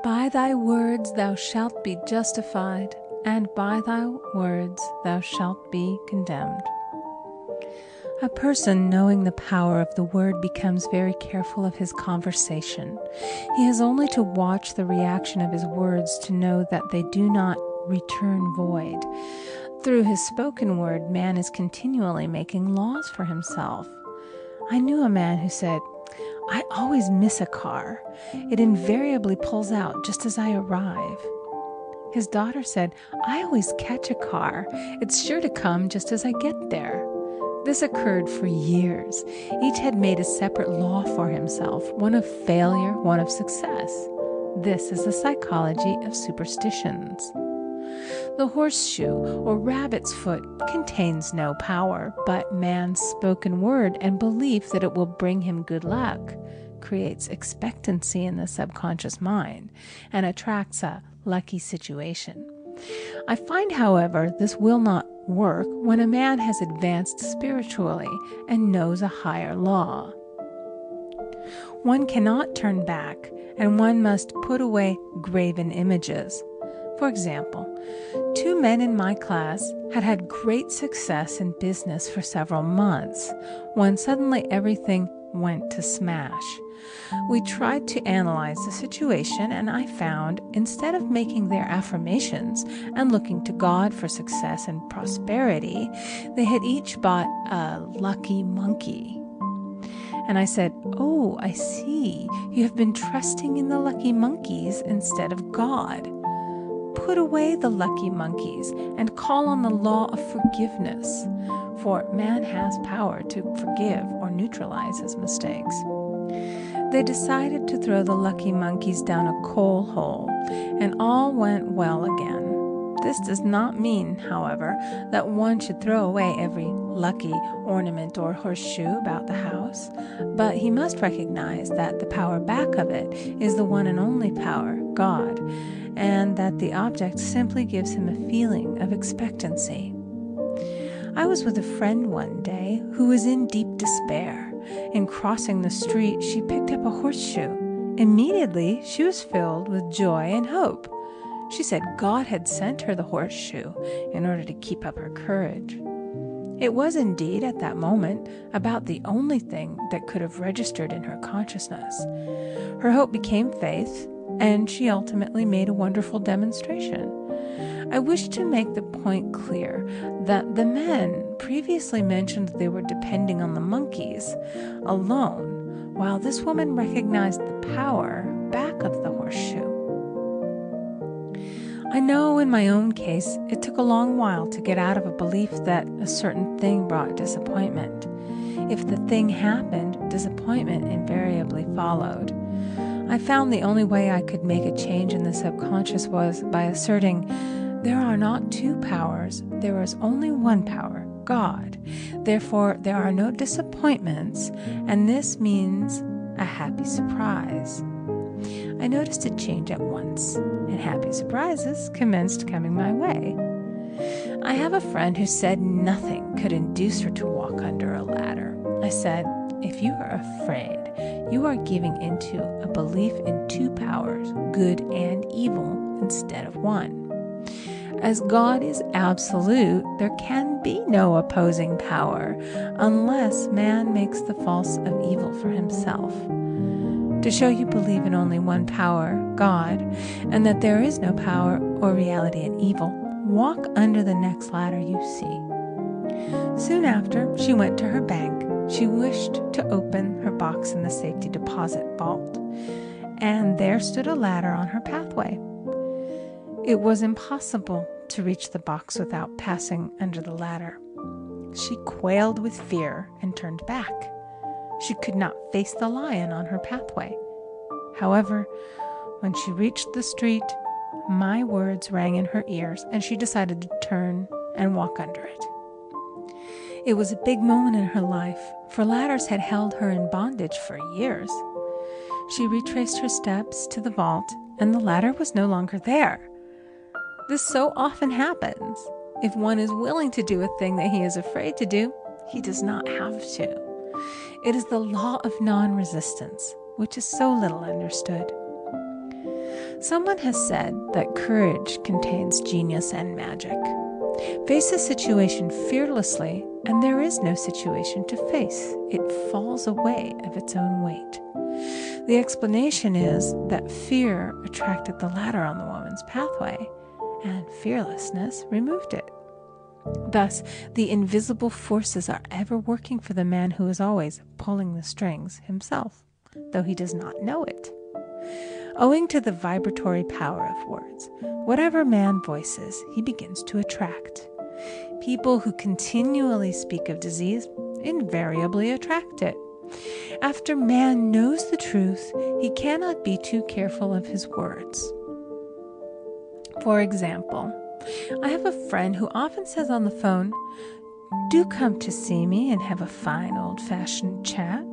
By thy words thou shalt be justified, and by thy words thou shalt be condemned. A person knowing the power of the word becomes very careful of his conversation. He has only to watch the reaction of his words to know that they do not return void. Through his spoken word, man is continually making laws for himself. I knew a man who said, "I always miss a car. It invariably pulls out just as I arrive." His daughter said, "I always catch a car. It's sure to come just as I get there." This occurred for years. Each had made a separate law for himself, one of failure, one of success. This is the psychology of superstitions. The horseshoe or rabbit's foot contains no power, but man's spoken word and belief that it will bring him good luck creates expectancy in the subconscious mind and attracts a lucky situation. I find, however, this will not work when a man has advanced spiritually and knows a higher law. One cannot turn back, and one must put away graven images. For example, 2 men in my class had had great success in business for several months, when suddenly everything went to smash. We tried to analyze the situation, and I found, instead of making their affirmations and looking to God for success and prosperity, they had each bought a lucky monkey. And I said, "Oh, I see. You have been trusting in the lucky monkeys instead of God. Put away the lucky monkeys and call on the law of forgiveness, for man has power to forgive or neutralize his mistakes." They decided to throw the lucky monkeys down a coal hole, and all went well again. This does not mean, however, that one should throw away every lucky ornament or horseshoe about the house, but he must recognize that the power back of it is the one and only power, God, and that the object simply gives him a feeling of expectancy. I was with a friend one day who was in deep despair. In crossing the street, she picked up a horseshoe. Immediately, she was filled with joy and hope. She said God had sent her the horseshoe in order to keep up her courage. It was indeed, at that moment, about the only thing that could have registered in her consciousness. Her hope became faith, and she ultimately made a wonderful demonstration. I wish to make the point clear that the men previously mentioned they were depending on the monkeys alone, while this woman recognized the power back of the horseshoe. I know in my own case it took a long while to get out of a belief that a certain thing brought disappointment. If the thing happened, disappointment invariably followed. I found the only way I could make a change in the subconscious was by asserting, there are not 2 powers, there is only one power, God. Therefore, there are no disappointments, and this means a happy surprise. I noticed a change at once, and happy surprises commenced coming my way. I have a friend who said nothing could induce her to walk under a ladder. I said, "If you are afraid, you are giving into a belief in 2 powers, good and evil, instead of one. As God is absolute, there can be no opposing power unless man makes the false of evil for himself. To show you believe in only one power, God, and that there is no power or reality in evil, walk under the next ladder you see." Soon after, she went to her bank. She wished to open her box in the safety deposit vault, and there stood a ladder on her pathway. It was impossible to reach the box without passing under the ladder. She quailed with fear and turned back. She could not face the lion on her pathway. However, when she reached the street, my words rang in her ears, and she decided to turn and walk under it. It was a big moment in her life, for ladders had held her in bondage for years. She retraced her steps to the vault, and the ladder was no longer there. This so often happens. If one is willing to do a thing that he is afraid to do, he does not have to. It is the law of non-resistance, which is so little understood. Someone has said that courage contains genius and magic. Face a situation fearlessly, and there is no situation to face. It falls away of its own weight. The explanation is that fear attracted the ladder on the woman's pathway, and fearlessness removed it. Thus, the invisible forces are ever working for the man who is always pulling the strings himself, though he does not know it. Owing to the vibratory power of words, whatever man voices, he begins to attract. People who continually speak of disease invariably attract it. After man knows the truth, he cannot be too careful of his words. For example, I have a friend who often says on the phone, "Do come to see me and have a fine old-fashioned chat."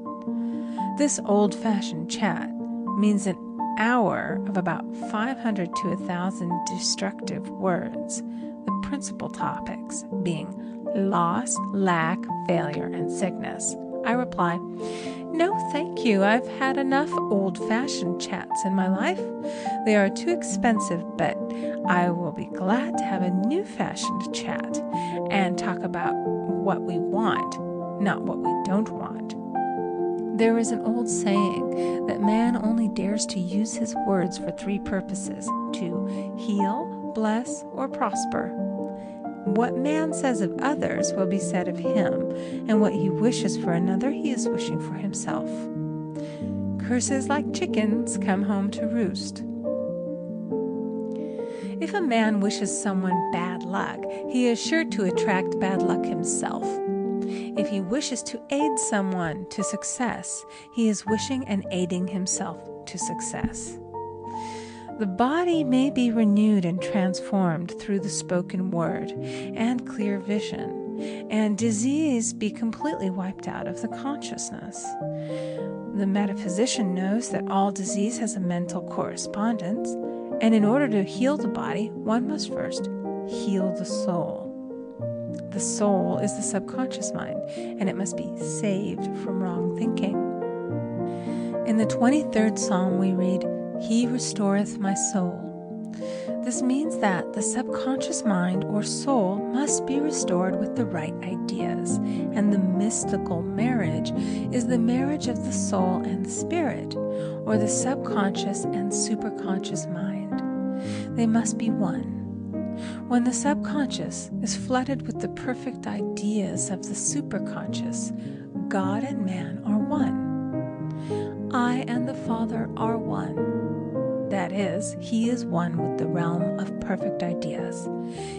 This old-fashioned chat means an hour of about 500 to 1,000 destructive words, the principal topics being loss, lack, failure, and sickness. I reply, "No, thank you. I've had enough old-fashioned chats in my life. They are too expensive, but I will be glad to have a new-fashioned chat and talk about what we want, not what we don't want." There is an old saying that man only dares to use his words for three purposes: to heal, bless, or prosper. What man says of others will be said of him, and what he wishes for another he is wishing for himself. Curses like chickens come home to roost. If a man wishes someone bad luck, he is sure to attract bad luck himself. If he wishes to aid someone to success, he is wishing and aiding himself to success. The body may be renewed and transformed through the spoken word and clear vision, and disease be completely wiped out of the consciousness. The metaphysician knows that all disease has a mental correspondence, and in order to heal the body, one must first heal the soul. The soul is the subconscious mind, and it must be saved from wrong thinking. In the 23rd Psalm we read, "He restoreth my soul." This means that the subconscious mind or soul must be restored with the right ideas, and the mystical marriage is the marriage of the soul and the spirit, or the subconscious and superconscious mind. They must be one. When the subconscious is flooded with the perfect ideas of the superconscious, God and man are one. I and the Father are one. That is, He is one with the realm of perfect ideas.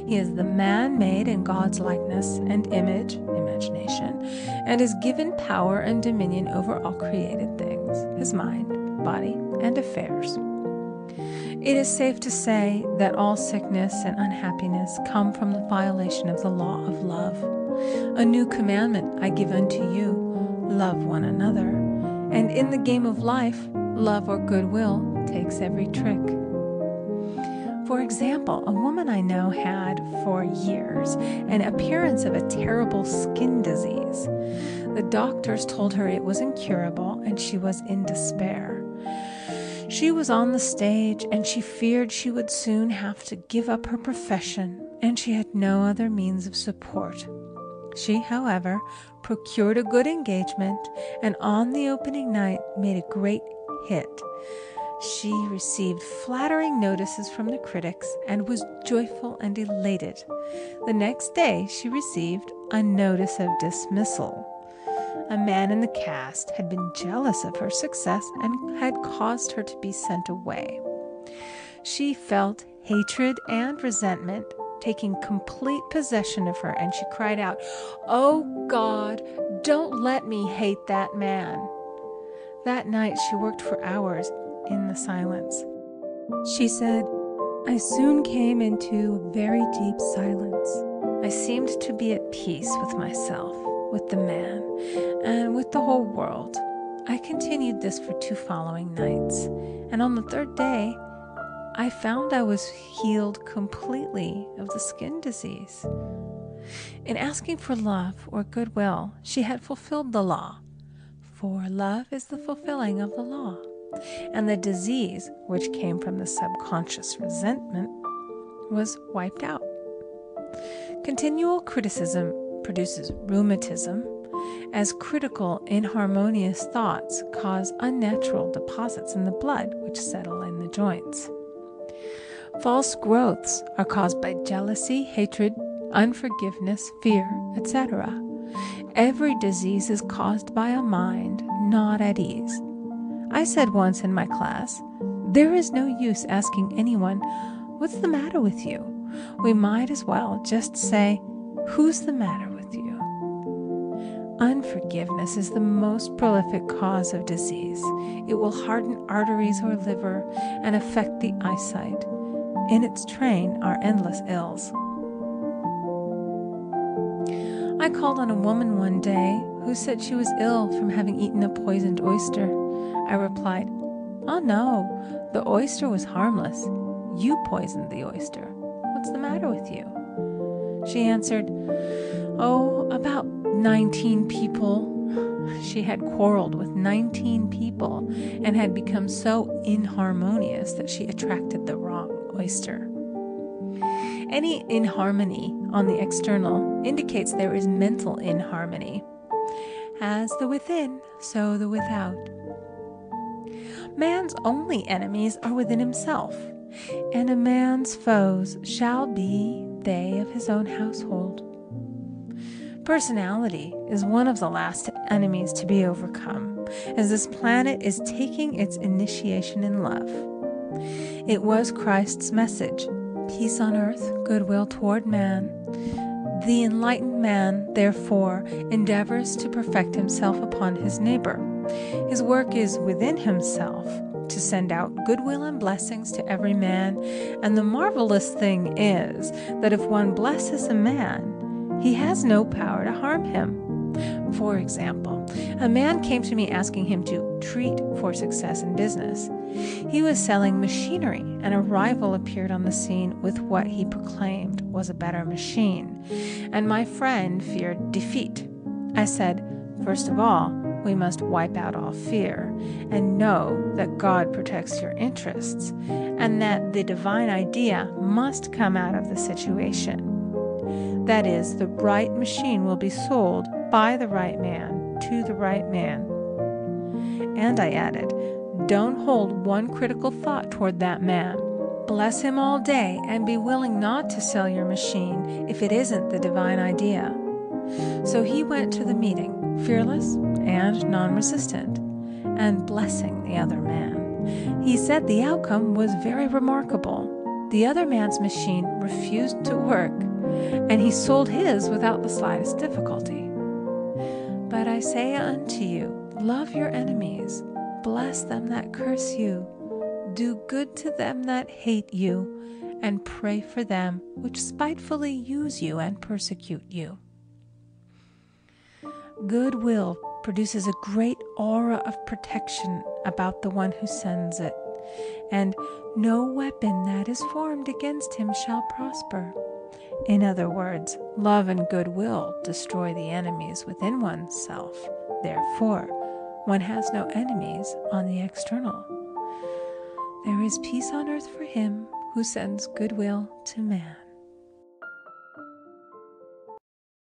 He is the man made in God's likeness and image, imagination, and is given power and dominion over all created things, his mind, body, and affairs. It is safe to say that all sickness and unhappiness come from the violation of the law of love. A new commandment I give unto you, love one another. And in the game of life, love or goodwill takes every trick. For example, a woman I know had for years an appearance of a terrible skin disease. The doctors told her it was incurable and she was in despair. She was on the stage and she feared she would soon have to give up her profession, and she had no other means of support. She, however, procured a good engagement and on the opening night made a great hit. She received flattering notices from the critics and was joyful and elated. The next day she received a notice of dismissal. A man in the cast had been jealous of her success and had caused her to be sent away. She felt hatred and resentment taking complete possession of her, and she cried out, "Oh God, don't let me hate that man." That night she worked for hours in the silence. She said, "I soon came into a very deep silence. I seemed to be at peace with myself, with the man, and with the whole world. I continued this for 2 following nights, and on the 3rd day, I found I was healed completely of the skin disease." In asking for love or goodwill, she had fulfilled the law, for love is the fulfilling of the law. and the disease, which came from the subconscious resentment, was wiped out. Continual criticism produces rheumatism, as critical, inharmonious thoughts cause unnatural deposits in the blood which settle in the joints. False growths are caused by jealousy, hatred, unforgiveness, fear, etc. Every disease is caused by a mind not at ease. I said once in my class, there is no use asking anyone, "What's the matter with you?" We might as well just say, "Who's the matter with you?" Unforgiveness is the most prolific cause of disease. It will harden arteries or liver and affect the eyesight. In its train are endless ills. I called on a woman one day who said she was ill from having eaten a poisoned oyster. I replied, "Oh no, the oyster was harmless. You poisoned the oyster. What's the matter with you?" She answered, "Oh, about 19 people." She had quarreled with 19 people and had become so inharmonious that she attracted the wrong oyster. Any inharmony on the external indicates there is mental inharmony. As the within, so the without. Man's only enemies are within himself, and a man's foes shall be they of his own household. Personality is one of the last enemies to be overcome, as this planet is taking its initiation in love. It was Christ's message, peace on earth, goodwill toward man. The enlightened man, therefore, endeavors to perfect himself upon his neighbor. His work is within himself, to send out goodwill and blessings to every man, and the marvelous thing is that if one blesses a man, he has no power to harm him. For example, a man came to me asking him to treat for success in business. He was selling machinery, and a rival appeared on the scene with what he proclaimed was a better machine, and my friend feared defeat. I said, first of all, we must wipe out all fear and know that God protects your interests and that the divine idea must come out of the situation. That is, the right machine will be sold by the right man to the right man. And I added, don't hold one critical thought toward that man. Bless him all day and be willing not to sell your machine if it isn't the divine idea. So he went to the meeting, fearless and non-resistant, and blessing the other man. He said the outcome was very remarkable. The other man's machine refused to work, and he sold his without the slightest difficulty. But I say unto you, love your enemies, bless them that curse you, do good to them that hate you, and pray for them which spitefully use you and persecute you. Goodwill produces a great aura of protection about the one who sends it, and no weapon that is formed against him shall prosper. In other words, love and goodwill destroy the enemies within oneself. Therefore, one has no enemies on the external. There is peace on earth for him who sends goodwill to man.